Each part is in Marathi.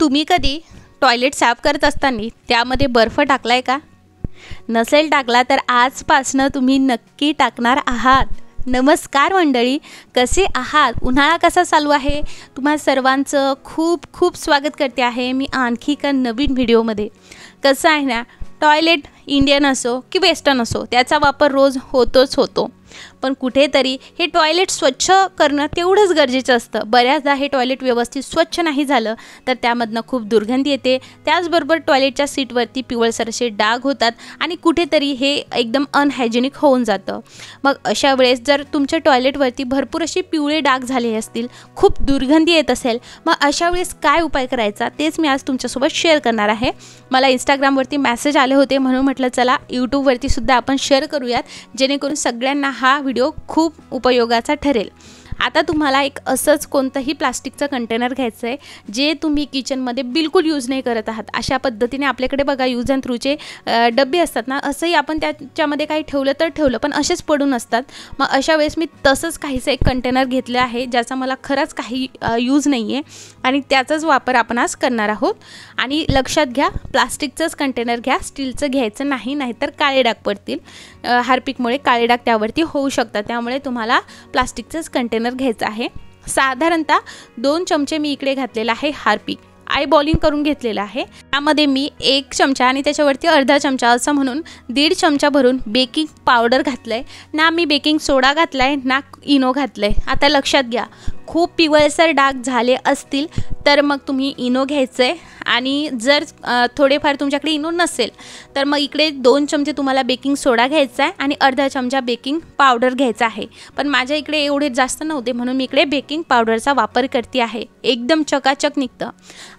तुम्ही कधी टॉयलेट साफ करत असताना त्यामध्ये बर्फ टाकलाय का? नसेल टाकला तर आजपासनं तुम्ही नक्की टाकणार आहात. नमस्कार मंडळी, कसे आहात? उन्हाळा कसा चालू आहे? तुम्हा सर्वांचं खूप खूप स्वागत करते आहे मी आणखी एका नवीन व्हिडिओमध्ये. कसं आहे ना, टॉयलेट इंडियन असो की वेस्टर्न असो त्याचा वापर रोज होतो, पण कुठेतरी हे टॉयलेट स्वच्छ करणं तेवढंच गरजेचं असतं. बऱ्याचदा हे टॉयलेट व्यवस्थित स्वच्छ नाही झालं तर त्यामधनं खूप दुर्गंधी येते. त्याचबरोबर टॉयलेटच्या सीटवरती पिवळसर असे डाग होतात आणि कुठेतरी हे एकदम अनहायजेनिक होऊन जातं. मग अशा वेळेस जर तुमच्या टॉयलेटवरती भरपूर असे पिवळे डाग झाले असतील, खूप दुर्गंधी येत असेल, मग अशा वेळेस काय उपाय करायचा तेच मी आज तुमच्यासोबत शेअर करणार आहे. मला इंस्टाग्रामवरती मेसेज आले होते म्हणून म्हटलं चला यूट्यूबवरती सुद्धा आपण शेअर करूयात, जेणेकरून सगळ्यांना हा व्हिडिओ खूप उपयोगाचा ठरेल. आता तुम्हाला एक असंच कोणतंही प्लास्टिकचं कंटेनर घ्यायचं आहे जे तुम्ही किचनमध्ये बिलकुल यूज नाही करत आहात. अशा पद्धतीने आपल्याकडे बघा यूज अँड थ्रूचे डबे असतात ना, असंही आपण त्याच्यामध्ये काही ठेवलं तर ठेवलं, पण असेच पडून असतात. मग अशा वेळेस मी तसंच काहीचं एक कंटेनर घेतलं आहे ज्याचा मला खरंच काही यूज नाही आहे आणि त्याचाच वापर आपण आज करणार आहोत. आणि लक्षात घ्या, प्लास्टिकचंच कंटेनर घ्या, स्टीलचं घ्यायचं नाही, नाहीतर काळे डाग पडतील. हार्पिकमुळे काळे डाग त्यावरती होऊ शकतात, त्यामुळे तुम्हाला प्लास्टिकचंच कंटेनर घ्यायचं आहे. साधारणतः 2 चमचे मी इकडे घातलेला आहे हार्पिक. आय बॉलिंग करून घेतलेला आहे. त्यामध्ये मी 1 चमचा आणि त्याच्यावरती अर्धा चमचा असं म्हणून 1.5 चमचा भरून बेकिंग पावडर घातलंय. ना मी बेकिंग सोडा घातलाय ना इनो घातलंय. आता लक्षात घ्या, खूप पिवळसर डाग झाले असतील तर मग तुम्ही इनो घ्यायचं आहे आणि जर थोडेफार तुमच्याकडे इनो नसेल तर मग इकडे 2 चमचे तुम्हाला बेकिंग सोडा घ्यायचा आहे आणि अर्धा चमचा बेकिंग पावडर घ्यायचा आहे. पण माझ्या इकडे एवढे जास्त नव्हते म्हणून मी इकडे बेकिंग पावडरचा वापर करते आहे. एकदम चकाचक निघतं.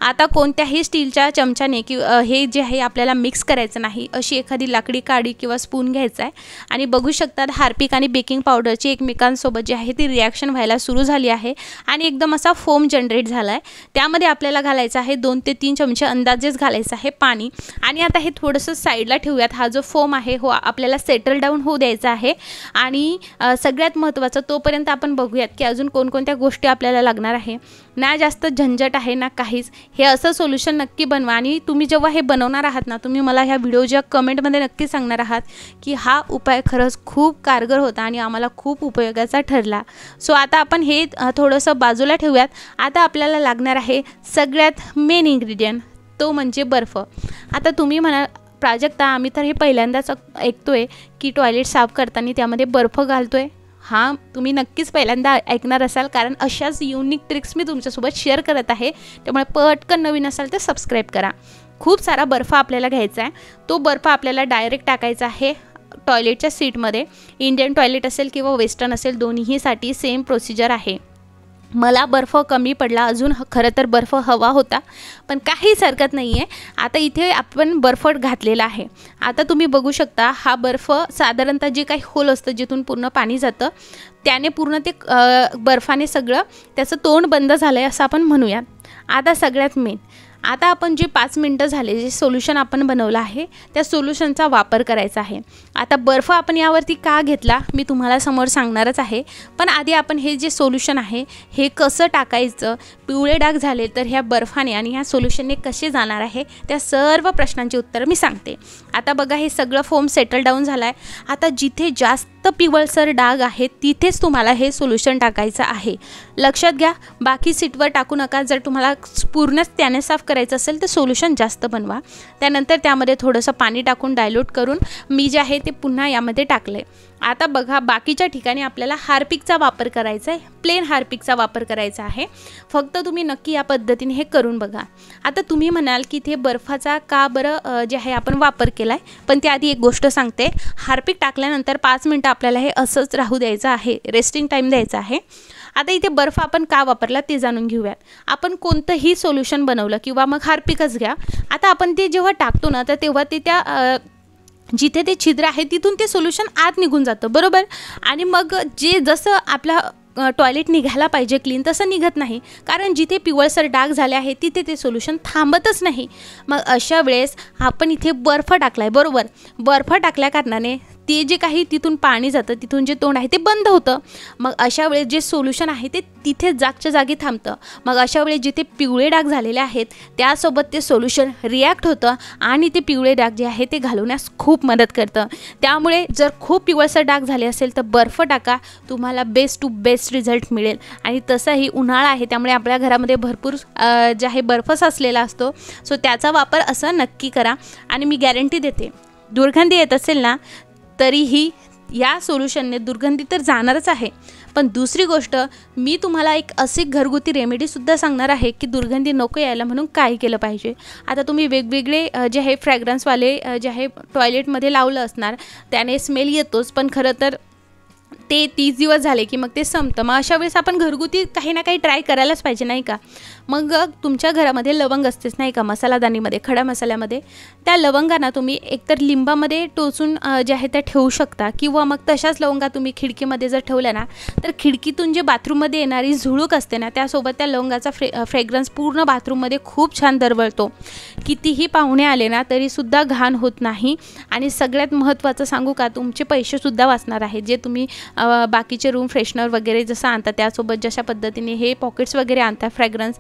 आता कोणत्याही स्टीलच्या चमच्याने हे जे आहे आपल्याला मिक्स करायचं नाही, अशी एखादी लाकडी काडी किंवा स्पून घ्यायचा आहे आणि बघू शकतात हार्पिक आणि बेकिंग पावडरची एकमेकांसोबत जी आहे ती रिॲक्शन व्हायला सुरू झाली आहे आणि एकदम असा फोम जनरेट झाला आहे. त्यामध्ये आपल्याला घालायचं आहे 2 ते 3 चमचे अंदाजेच घालायचं आहे पाणी. आणि आता हे थोडंसं साईडला ठेवूयात. हा जो फोम आहे हो आपल्याला सेटल डाऊन होऊ द्यायचा आहे. आणि सगळ्यात महत्त्वाचं तोपर्यंत आपण बघूयात की अजून कोणकोणत्या गोष्टी आपल्याला लागणार आहे. ना जास्त झंझट आहे ना काहीच. हे असं सोल्युशन नक्की बनवा आणि तुम्ही जेव्हा हे बनवणार आहात ना, तुम्ही मला ह्या व्हिडिओच्या कमेंटमध्ये नक्की सांगणार आहात की हा उपाय खरंच खूप कारगर होता आणि आम्हाला खूप उपयोगाचा ठरला. सो आता आपण हे थोडंसं बाजूला ठेवूयात. आता आपल्याला लागणार आहे सगळ्यात मेन इन्ग्रेडियंट, तो म्हणजे बर्फ. आता तुम्ही म्हणा प्राजक्ता, आम्ही तर हे पहिल्यांदाच ऐकतोय की टॉयलेट साफ करताना त्यामध्ये बर्फ घालतोय. हां, तुम्ही नक्कीच पहिल्यांदा ऐकणार असाल, कारण अशाच युनिक ट्रिक्स मी तुमच्यासोबत शेअर करत आहे. त्यामुळे पटकन नवीन असाल तर सबस्क्राईब करा. खूप सारा बर्फ आपल्याला घ्यायचा आहे. तो बर्फ आपल्याला डायरेक्ट टाकायचा आहे टॉयलेटच्या सीटमध्ये. इंडियन टॉयलेट असेल किंवा वेस्टर्न असेल, दोन्हीसाठी सेम प्रोसिजर आहे. मला बर्फ कमी पडला, अजून खरं तर बर्फ हवा होता, पण काहीच हरकत नाही आहे. आता इथे आपण बर्फ घातलेला आहे. आता तुम्ही बघू शकता हा बर्फ साधारणतः जे काही होल असतं जिथून पूर्ण पाणी जातं त्याने पूर्ण ते बर्फाने सगळं त्याचं तोंड बंद झालं आहे असं आपण म्हणूयात. आता सगळ्यात मेन, आता आपण जे 5 मिनटं झाले जे सोल्युशन आपण बनवलं आहे त्या सोल्युशनचा वापर करायचा आहे. आता बर्फ आपण यावरती का घेतला मी तुम्हाला समोर सांगणारच आहे, पण आधी आपण हे जे सोल्युशन आहे हे कसं टाकायचं, पिवळे डाग झाले तर ह्या बर्फाने आणि ह्या सोल्युशनने कसे जाणार आहे त्या सर्व प्रश्नांची उत्तरं मी सांगते. आता बघा, हे सगळं फोम सेटल डाऊन झालं आहे. आता जिथे जास्त पिवळसर डाग आहेत तिथेच तुम्हाला हे सोल्युशन टाकायचं आहे. लक्षात घ्या, बाकी सीटवर टाकू नका. जर तुम्हाला पूर्णच त्याने साफ करायचं असेल तर सोल्युशन जास्त बनवा. त्यानंतर त्यामध्ये थोडंसं पाणी टाकून डायल्यूट करून मी जे आहे ते पुन्हा यामध्ये टाकलं आहे. आता बघा, बाकीच्या ठिकाणी आपल्याला हार्पिकचा वापर करायचा आहे, प्लेन हार्पिकचा वापर करायचा आहे. फक्त तुम्ही नक्की या पद्धतीने हे करून बघा. आता तुम्ही म्हणाल की ते बर्फाचा का बरं जे आहे आपण वापर केला आहे, पण त्याआधी एक गोष्ट सांगते. हार्पिक टाकल्यानंतर 5 मिनटं आपल्याला हे असंच राहू द्यायचं आहे, रेस्टिंग टाईम द्यायचा आहे. आता इथे बर्फ आपण का वापरला ते जाणून घेऊयात. आपण कोणतंही सोल्युशन बनवलं किंवा मग हार्पिकच घ्या. आता आपण ते जेव्हा टाकतो ना तर तेव्हा ते त्या जिथे ते छिद्र आहे तिथून ते सोल्युशन आत निघून जातं, बरोबर. आणि मग जे जसं आपला टॉयलेट निघायला पाहिजे क्लीन तसं निघत नाही, कारण जिथे पिवळसर डाग झाले आहे तिथे ते सोल्युशन थांबतच नाही. मग अशा वेळेस आपण इथे बर्फ टाकला आहे, बरोबर. बर्फ टाकल्या कारणाने ते जे काही तिथून पाणी जातं, तिथून जे तोंड आहे ते बंद होतं. मग अशा वेळेस जे सोल्युशन आहे ते तिथे जागच्या जागी थांबतं. मग अशा वेळेस जिथे पिवळे डाग झालेले आहेत त्यासोबत ते सोल्युशन रिॲक्ट होतं आणि ते पिवळे डाग जे आहे ते घालवण्यास खूप मदत करतं. त्यामुळे जर खूप पिवळसर डाग झाले असेल तर बर्फ टाका, तुम्हाला बेस्ट टू बेस्ट रिझल्ट मिळेल. आणि तसंही उन्हाळा आहे त्यामुळे आपल्या घरामध्ये भरपूर जे आहे बर्फ साचलेला असतो. सो त्याचा वापर असं नक्की करा. आणि मी गॅरंटी देते, दुर्गंधी येत असेल ना तरीही या सोल्युशनने दुर्गंधी तर जाणारच आहे. पण दुसरी गोष्ट, मी तुम्हाला एक अशी घरगुती रेमेडीसुद्धा सांगणार आहे की दुर्गंधी नको यायला म्हणून काय केलं पाहिजे. आता तुम्ही वेगवेगळे जे आहे फ्रॅग्रन्सवाले जे आहे टॉयलेटमध्ये लावलं असणार, त्याने स्मेल येतोच, पण खरं तर ते 30 दिवस झाले की मग ते संपतं. मग अशा वेळेस आपण घरगुती काही ना काही ट्राय करायलाच पाहिजे, नाही का. मग तुमच्या घरामध्ये लवंग असतेच, नाही का, मसालादानीमध्ये, खडा मसाल्यामध्ये. त्या लवंगांना तुम्ही एकतर लिंबामध्ये टोचून जे आहे त्या ठेवू शकता, किंवा मग तशाच लवंगा तुम्ही खिडकीमध्ये जर ठेवल्या ना तर खिडकीतून जे बाथरूममध्ये येणारी झुळूक असते ना त्यासोबत त्या लवंगाचा फ्रेग्रन्स पूर्ण बाथरूममध्ये खूप छान दरवळतो. कितीही पाहुणे आले ना तरीसुद्धा घाण होत नाही. आणि सगळ्यात महत्त्वाचं सांगू का, तुमचे पैसेसुद्धा वाचणार आहेत. जे तुम्ही बाकीचे रूम फ्रेशनर वगैरे जसं आणता त्यासोबत जशा पद्धतीने हे पॉकेट्स वगैरे आणता फ्रॅग्रन्स,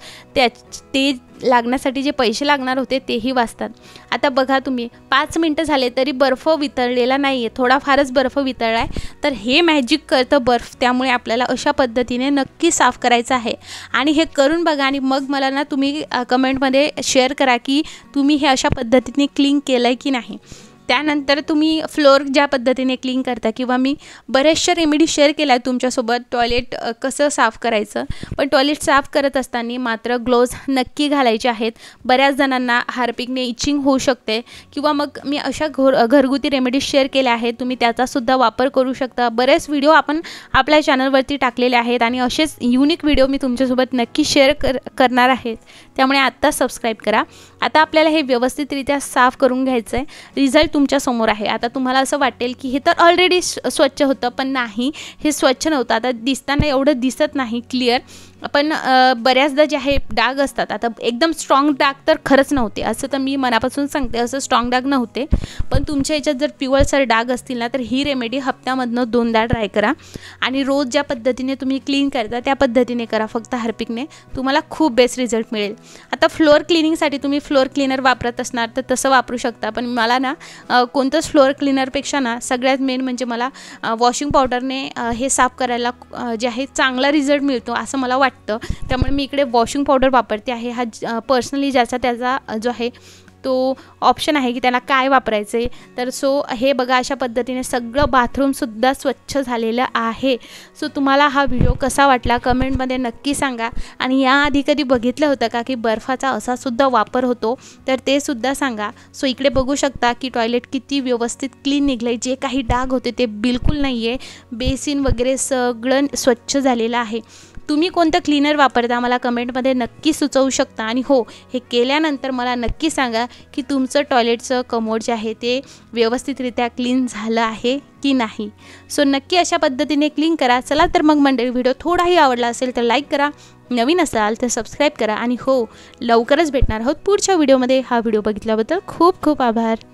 ते लागण्यासाठी जे पैसे लागणार होते तेही वाचतात. आता बघा तुम्ही 5 मिनटं झाले तरी बर्फ वितळलेला नाही आहे, थोडाफारच बर्फ वितळला आहे. तर हे मॅजिक करतं बर्फ. त्यामुळे आपल्याला अशा पद्धतीने नक्की साफ करायचं आहे. आणि हे करून बघा आणि मग मला ना तुम्ही कमेंटमध्ये शेअर करा की तुम्ही हे अशा पद्धतीने क्लीन केलं आहे की नाही. त्यानंतर तुम्ही फ्लोअर ज्या पद्धतीने क्लीन करता, किंवा मी बऱ्याचशा रेमेडी शेअर केल्या आहेत तुमच्यासोबत टॉयलेट कसं साफ करायचं. पण टॉयलेट साफ करत असताना मात्र ग्लोव्ज नक्की घालायचे आहेत. बऱ्याच जणांना हार्पिकने इचिंग होऊ शकते, किंवा मग मी अशा घरगुती रेमेडी शेअर केल्या आहेत, तुम्ही त्याचासुद्धा वापर करू शकता. बरेच व्हिडिओ आपण आपल्या चॅनलवरती टाकलेले आहेत आणि असेच युनिक व्हिडिओ मी तुमच्यासोबत नक्की शेअर करणार आहेत. त्यामुळे आत्ता सबस्क्राईब करा. आता आपल्याला हे व्यवस्थितरित्या साफ करून घ्यायचं आहे. रिझल्ट तुमच्या समोर आहे. आता तुम्हाला असं वाटेल की हे तर ऑलरेडी स्वच्छ होतं, पण नाही, हे स्वच्छ नव्हतं. आता दिसताना एवढं दिसत नाही क्लिअर, पण बऱ्याचदा जे आहे डाग असतात. आता एकदम स्ट्रॉंग डाग तर खरंच नव्हते, असं तर मी मनापासून सांगते, असं स्ट्रॉंग डाग नव्हते. पण तुमच्या याच्यात जर पिवळसर डाग असतील ना तर ही रेमेडी हप्त्यामधनं 2दा ट्राय करा. आणि रोज ज्या पद्धतीने तुम्ही क्लीन करता त्या पद्धतीने करा, फक्त हार्पिकने, तुम्हाला खूप बेस्ट रिझल्ट मिळेल. आता फ्लोअर क्लिनिंगसाठी तुम्ही फ्लोअर क्लीनर वापरत असणार तर तसं वापरू शकता. पण मला ना कोणतंच फ्लोअर क्लीनरपेक्षा ना सगळ्यात मेन म्हणजे मला वॉशिंग पावडरने हे साफ करायला जे आहे चांगला रिझल्ट मिळतो असं मला वाटतं. त्यामुळे मी इकडे वॉशिंग पावडर वापरते आहे. हा पर्सनली त्याचा जो आहे तो ऑप्शन आहे की त्याला काय वापरायचं आहे. तर सो हे बघा, अशा पद्धतीने सगळं बाथरूमसुद्धा स्वच्छ झालेलं आहे. सो तुम्हाला हा व्हिडिओ कसा वाटला कमेंटमध्ये नक्की सांगा. आणि याआधी कधी बघितलं होतं का की बर्फाचा असासुद्धा वापर होतो, तर ते सुद्धा सांगा. सो इकडे बघू शकता की टॉयलेट किती व्यवस्थित क्लीन निघलं आहे. जे काही डाग होते ते बिलकुल नाही आहे. बेसिन वगैरे सगळं स्वच्छ झालेलं आहे. तुम्ही कोणतं क्लीनर वापरता मला कमेंटमध्ये नक्की सुचवू शकता. आणि हो, हे केल्यानंतर मला नक्की सांगा की तुमचं टॉयलेटचं कमोड जे आहे ते व्यवस्थितरित्या क्लीन झालं आहे की नाही. सो नक्की अशा पद्धतीने क्लीन करा. चला तर मग मंडळी, व्हिडिओ थोडाही आवडला असेल तर लाईक करा, नवीन असाल तर सबस्क्राईब करा. आणि हो, लवकरच भेटणार आहोत पुढच्या व्हिडिओमध्ये. हा व्हिडिओ बघितल्याबद्दल खूप खूप आभार.